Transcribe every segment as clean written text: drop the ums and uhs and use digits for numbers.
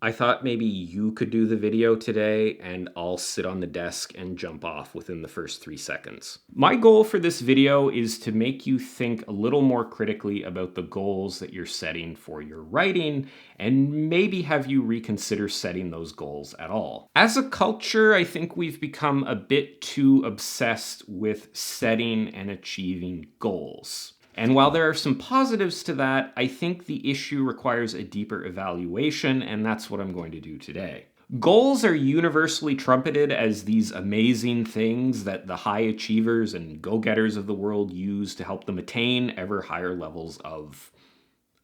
I thought maybe you could do the video today and I'll sit on the desk and jump off within the first 3 seconds. My goal for this video is to make you think a little more critically about the goals that you're setting for your writing and maybe have you reconsider setting those goals at all. As a culture, I think we've become a bit too obsessed with setting and achieving goals. And while there are some positives to that, I think the issue requires a deeper evaluation, and that's what I'm going to do today. Goals are universally trumpeted as these amazing things that the high achievers and go-getters of the world use to help them attain ever higher levels of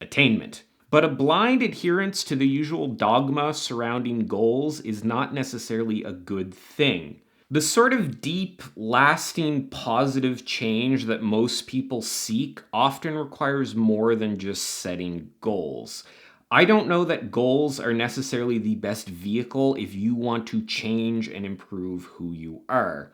attainment. But a blind adherence to the usual dogma surrounding goals is not necessarily a good thing. The sort of deep, lasting, positive change that most people seek often requires more than just setting goals. I don't know that goals are necessarily the best vehicle if you want to change and improve who you are.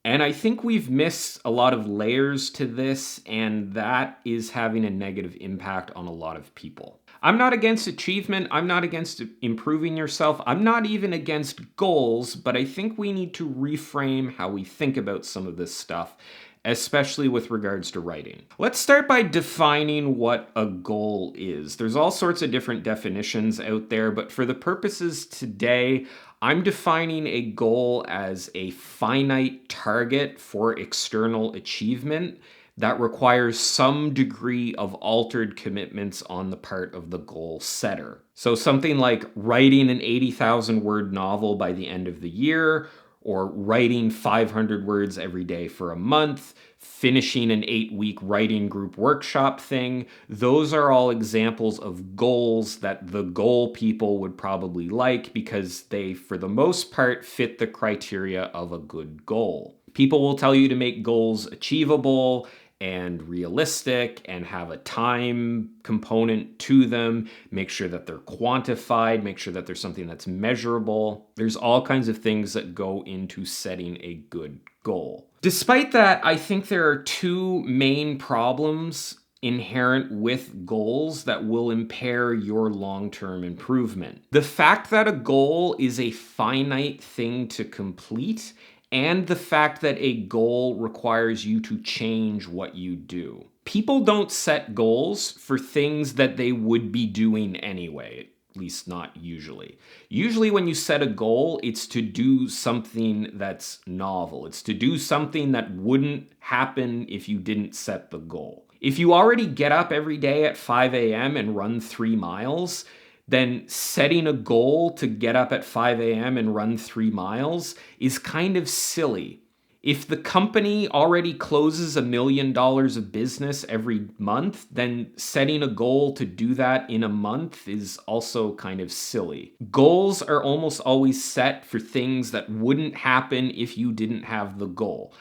And I think we've missed a lot of layers to this, and that is having a negative impact on a lot of people. I'm not against achievement. I'm not against improving yourself. I'm not even against goals, but I think we need to reframe how we think about some of this stuff, especially with regards to writing. Let's start by defining what a goal is. There's all sorts of different definitions out there, but for the purposes today, I'm defining a goal as a finite target for external achievement that requires some degree of altered commitments on the part of the goal setter. So something like writing an 80,000 word novel by the end of the year, or writing 500 words every day for a month, finishing an 8-week writing group workshop thing. Those are all examples of goals that the goal people would probably like because they, for the most part, fit the criteria of a good goal. People will tell you to make goals achievable and realistic and have a time component to them, make sure that they're quantified, make sure that there's something that's measurable. There's all kinds of things that go into setting a good goal. Despite that, I think there are two main problems inherent with goals that will impair your long-term improvement. The fact that a goal is a finite thing to complete, and the fact that a goal requires you to change what you do. People don't set goals for things that they would be doing anyway, at least not usually. Usually when you set a goal, it's to do something that's novel. It's to do something that wouldn't happen if you didn't set the goal. If you already get up every day at 5 a.m. and run 3 miles, then setting a goal to get up at 5 a.m. and run 3 miles is kind of silly. If the company already closes $1 million of business every month, then setting a goal to do that in a month is also kind of silly. Goals are almost always set for things that wouldn't happen if you didn't have the goal.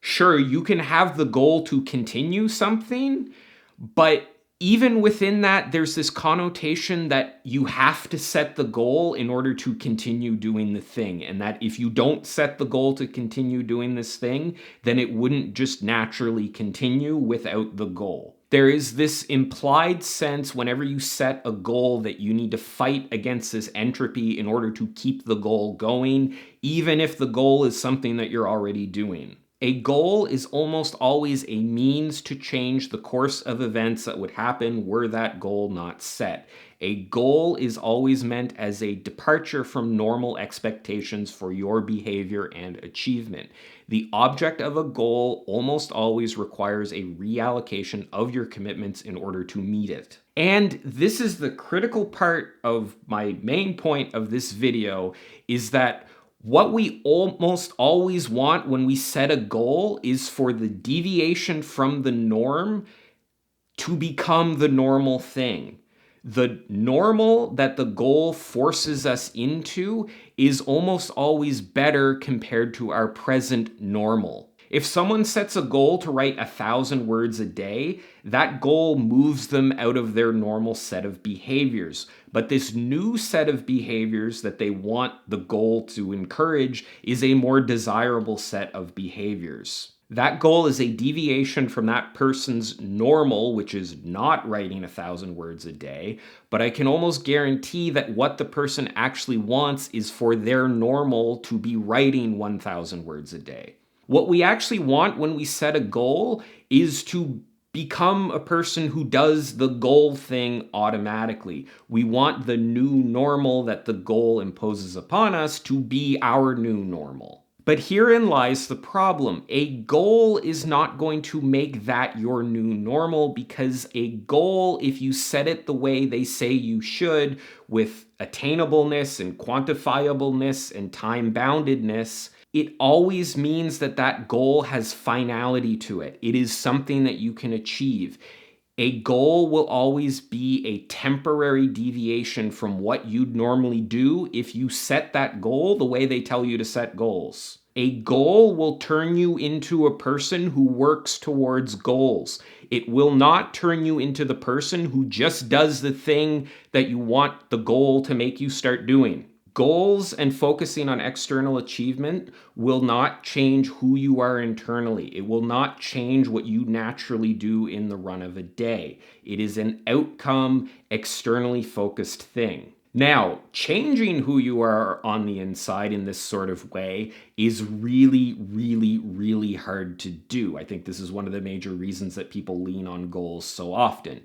Sure, you can have the goal to continue something, but even within that, there's this connotation that you have to set the goal in order to continue doing the thing. And that if you don't set the goal to continue doing this thing, then it wouldn't just naturally continue without the goal. There is this implied sense whenever you set a goal that you need to fight against this entropy in order to keep the goal going, even if the goal is something that you're already doing. A goal is almost always a means to change the course of events that would happen were that goal not set. A goal is always meant as a departure from normal expectations for your behavior and achievement. The object of a goal almost always requires a reallocation of your commitments in order to meet it. And this is the critical part of my main point of this video, is that what we almost always want when we set a goal is for the deviation from the norm to become the normal thing. The normal that the goal forces us into is almost always better compared to our present normal. If someone sets a goal to write 1,000 words a day, that goal moves them out of their normal set of behaviors. But this new set of behaviors that they want the goal to encourage is a more desirable set of behaviors. That goal is a deviation from that person's normal, which is not writing 1,000 words a day. But I can almost guarantee that what the person actually wants is for their normal to be writing 1,000 words a day. What we actually want when we set a goal is to become a person who does the goal thing automatically. We want the new normal that the goal imposes upon us to be our new normal. But herein lies the problem. A goal is not going to make that your new normal, because a goal, if you set it the way they say you should, with attainableness and quantifiableness and time-boundedness, it always means that that goal has finality to it. It is something that you can achieve. A goal will always be a temporary deviation from what you'd normally do if you set that goal the way they tell you to set goals. A goal will turn you into a person who works towards goals. It will not turn you into the person who just does the thing that you want the goal to make you start doing. Goals and focusing on external achievement will not change who you are internally. It will not change what you naturally do in the run of a day. It is an outcome, externally focused thing. Now, changing who you are on the inside in this sort of way is really, really, really hard to do. I think this is one of the major reasons that people lean on goals so often.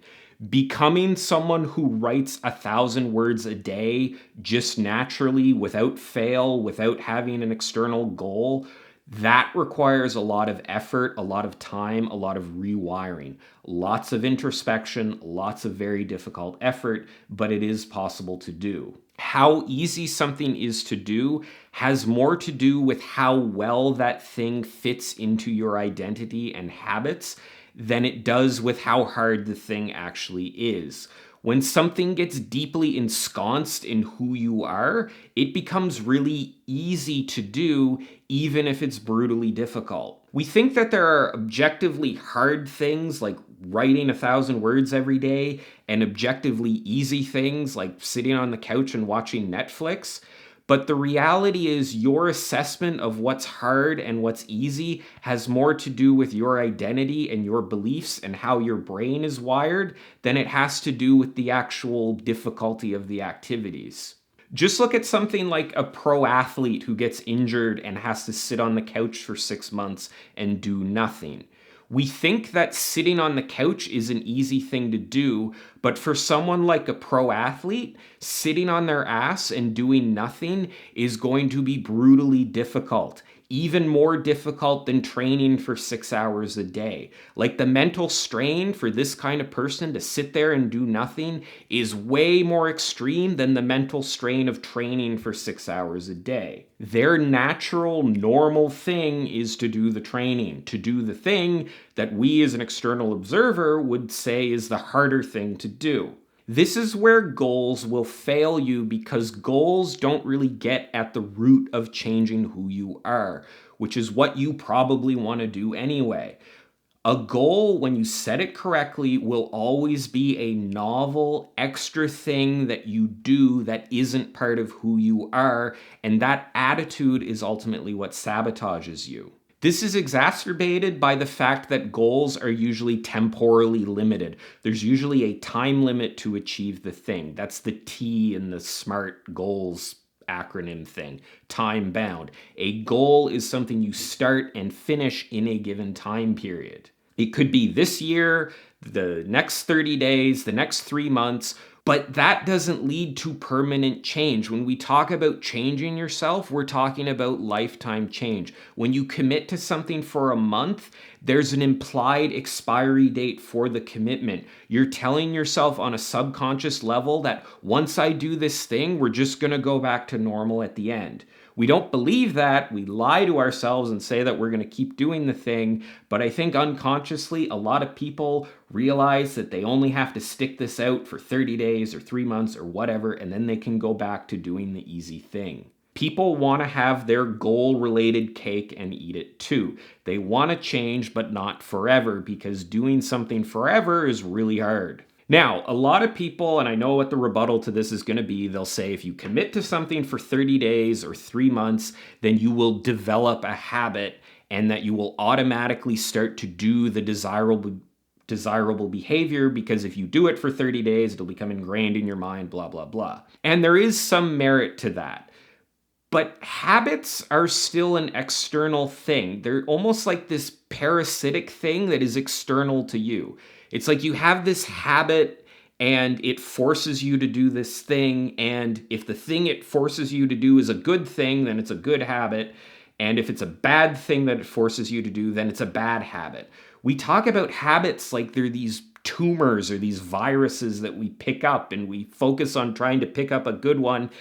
Becoming someone who writes 1,000 words a day just naturally, without fail, without having an external goal, that requires a lot of effort, a lot of time, a lot of rewiring, lots of introspection, lots of very difficult effort, but it is possible to do. How easy something is to do has more to do with how well that thing fits into your identity and habits than it does with how hard the thing actually is. When something gets deeply ensconced in who you are, it becomes really easy to do, even if it's brutally difficult. We think that there are objectively hard things like writing 1,000 words every day and objectively easy things like sitting on the couch and watching Netflix. But the reality is your assessment of what's hard and what's easy has more to do with your identity and your beliefs and how your brain is wired than it has to do with the actual difficulty of the activities. Just look at something like a pro athlete who gets injured and has to sit on the couch for 6 months and do nothing. We think that sitting on the couch is an easy thing to do, but for someone like a pro athlete, sitting on their ass and doing nothing is going to be brutally difficult. Even more difficult than training for 6 hours a day. Like, the mental strain for this kind of person to sit there and do nothing is way more extreme than the mental strain of training for 6 hours a day. Their natural, normal thing is to do the training, to do the thing that we as an external observer would say is the harder thing to do. This is where goals will fail you, because goals don't really get at the root of changing who you are, which is what you probably want to do anyway. A goal, when you set it correctly, will always be a novel, extra thing that you do that isn't part of who you are, and that attitude is ultimately what sabotages you. This is exacerbated by the fact that goals are usually temporally limited. There's usually a time limit to achieve the thing. That's the T in the SMART goals acronym thing, time bound. A goal is something you start and finish in a given time period. It could be this year, the next 30 days, the next 3 months, but that doesn't lead to permanent change. When we talk about changing yourself, we're talking about lifetime change. When you commit to something for a month, there's an implied expiry date for the commitment. You're telling yourself on a subconscious level that once I do this thing, we're just going to go back to normal at the end. We don't believe that. We lie to ourselves and say that we're going to keep doing the thing. But I think unconsciously, a lot of people realize that they only have to stick this out for 30 days or 3 months or whatever, and then they can go back to doing the easy thing. People want to have their goal-related cake and eat it too. They want to change, but not forever, because doing something forever is really hard. Now, a lot of people, and I know what the rebuttal to this is going to be, they'll say if you commit to something for 30 days or 3 months, then you will develop a habit and that you will automatically start to do the desirable behavior because if you do it for 30 days, it'll become ingrained in your mind, blah, blah, blah. And there is some merit to that. But habits are still an external thing. They're almost like this parasitic thing that is external to you. It's like you have this habit and it forces you to do this thing. And if the thing it forces you to do is a good thing, then it's a good habit. And if it's a bad thing that it forces you to do, then it's a bad habit. We talk about habits like they're these tumors or these viruses that we pick up, and we focus on trying to pick up a good one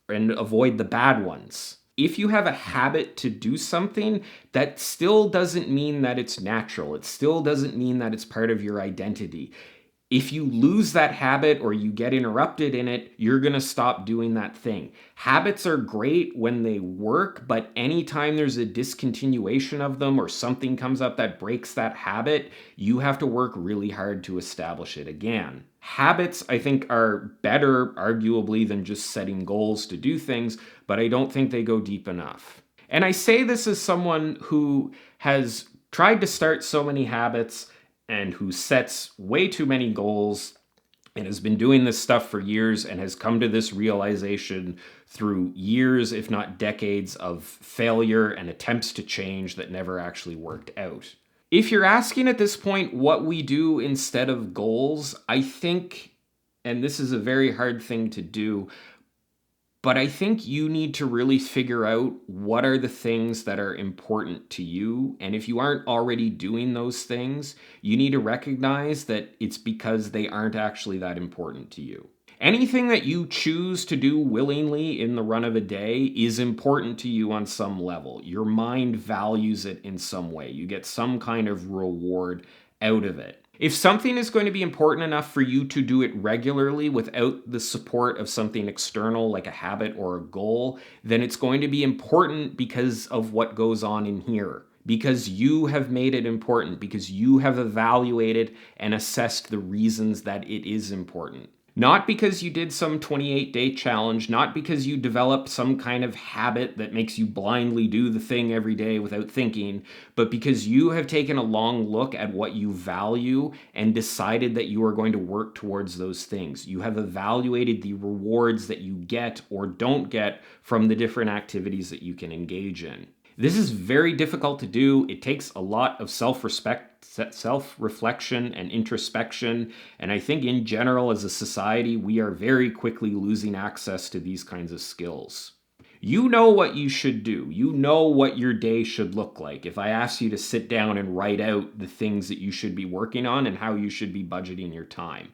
and avoid the bad ones. If you have a habit to do something, that still doesn't mean that it's natural. It still doesn't mean that it's part of your identity. If you lose that habit or you get interrupted in it, you're going to stop doing that thing. Habits are great when they work, but anytime there's a discontinuation of them or something comes up that breaks that habit, you have to work really hard to establish it again. Habits, I think, are better, arguably, than just setting goals to do things, but I don't think they go deep enough. And I say this as someone who has tried to start so many habits and who sets way too many goals and has been doing this stuff for years and has come to this realization through years, if not decades, of failure and attempts to change that never actually worked out. If you're asking at this point what we do instead of goals, I think, and this is a very hard thing to do, but I think you need to really figure out what are the things that are important to you. And if you aren't already doing those things, you need to recognize that it's because they aren't actually that important to you. Anything that you choose to do willingly in the run of a day is important to you on some level. Your mind values it in some way. You get some kind of reward out of it. If something is going to be important enough for you to do it regularly without the support of something external like a habit or a goal, then it's going to be important because of what goes on in here. Because you have made it important, because you have evaluated and assessed the reasons that it is important. Not because you did some 28-day challenge, not because you developed some kind of habit that makes you blindly do the thing every day without thinking, but because you have taken a long look at what you value and decided that you are going to work towards those things. You have evaluated the rewards that you get or don't get from the different activities that you can engage in. This is very difficult to do. It takes a lot of self-reflection and introspection. And I think in general, as a society, we are very quickly losing access to these kinds of skills. You know what you should do. You know what your day should look like. If I ask you to sit down and write out the things that you should be working on and how you should be budgeting your time.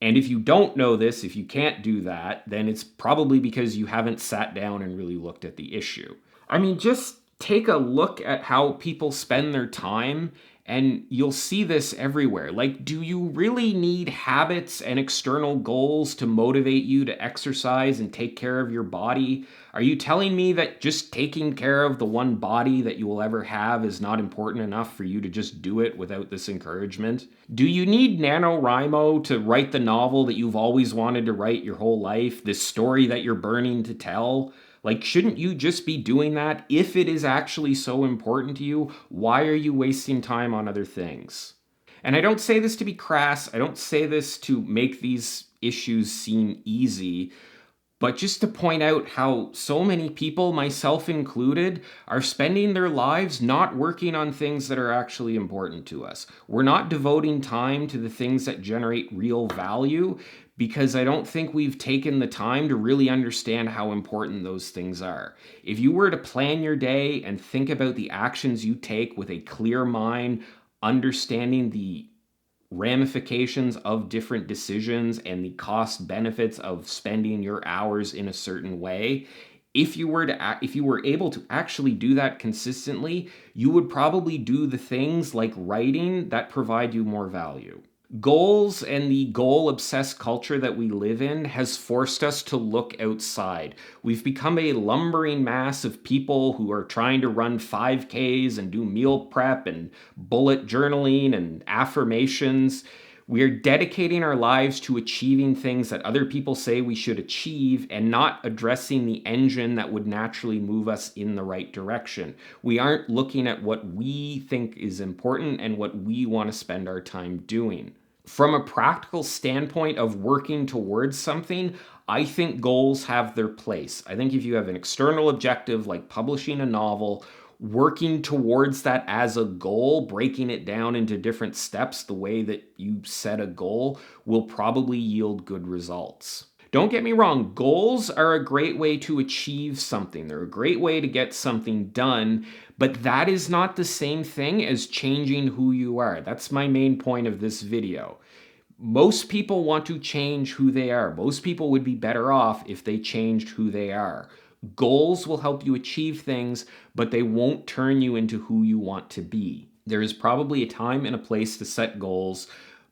And if you don't know this, if you can't do that, then it's probably because you haven't sat down and really looked at the issue. I mean, just take a look at how people spend their time and you'll see this everywhere. Like, do you really need habits and external goals to motivate you to exercise and take care of your body? Are you telling me that just taking care of the one body that you will ever have is not important enough for you to just do it without this encouragement? Do you need NaNoWriMo to write the novel that you've always wanted to write your whole life? This story that you're burning to tell? Like, shouldn't you just be doing that? If it is actually so important to you, why are you wasting time on other things? And I don't say this to be crass. I don't say this to make these issues seem easy, but just to point out how so many people, myself included, are spending their lives not working on things that are actually important to us. We're not devoting time to the things that generate real value because I don't think we've taken the time to really understand how important those things are. If you were to plan your day and think about the actions you take with a clear mind, understanding the ramifications of different decisions and the cost benefits of spending your hours in a certain way, if you were able to actually do that consistently, you would probably do the things like writing that provide you more value. Goals and the goal-obsessed culture that we live in has forced us to look outside. We've become a lumbering mass of people who are trying to run 5Ks and do meal prep and bullet journaling and affirmations. We are dedicating our lives to achieving things that other people say we should achieve and not addressing the engine that would naturally move us in the right direction. We aren't looking at what we think is important and what we want to spend our time doing. From a practical standpoint of working towards something, I think goals have their place. I think if you have an external objective like publishing a novel, working towards that as a goal, breaking it down into different steps the way that you set a goal will probably yield good results. Don't get me wrong, goals are a great way to achieve something. They're a great way to get something done, but that is not the same thing as changing who you are. That's my main point of this video. Most people want to change who they are. Most people would be better off if they changed who they are. Goals will help you achieve things, but they won't turn you into who you want to be. There is probably a time and a place to set goals,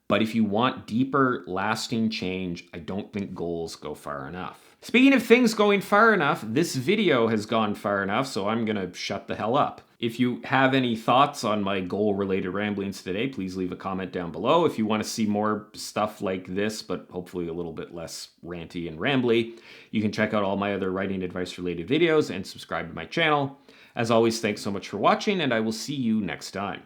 but if you want deeper, lasting change, I don't think goals go far enough. Speaking of things going far enough, this video has gone far enough, so I'm gonna shut the hell up. If you have any thoughts on my goal-related ramblings today, please leave a comment down below. If you want to see more stuff like this, but hopefully a little bit less ranty and rambly, you can check out all my other writing advice-related videos and subscribe to my channel. As always, thanks so much for watching, and I will see you next time.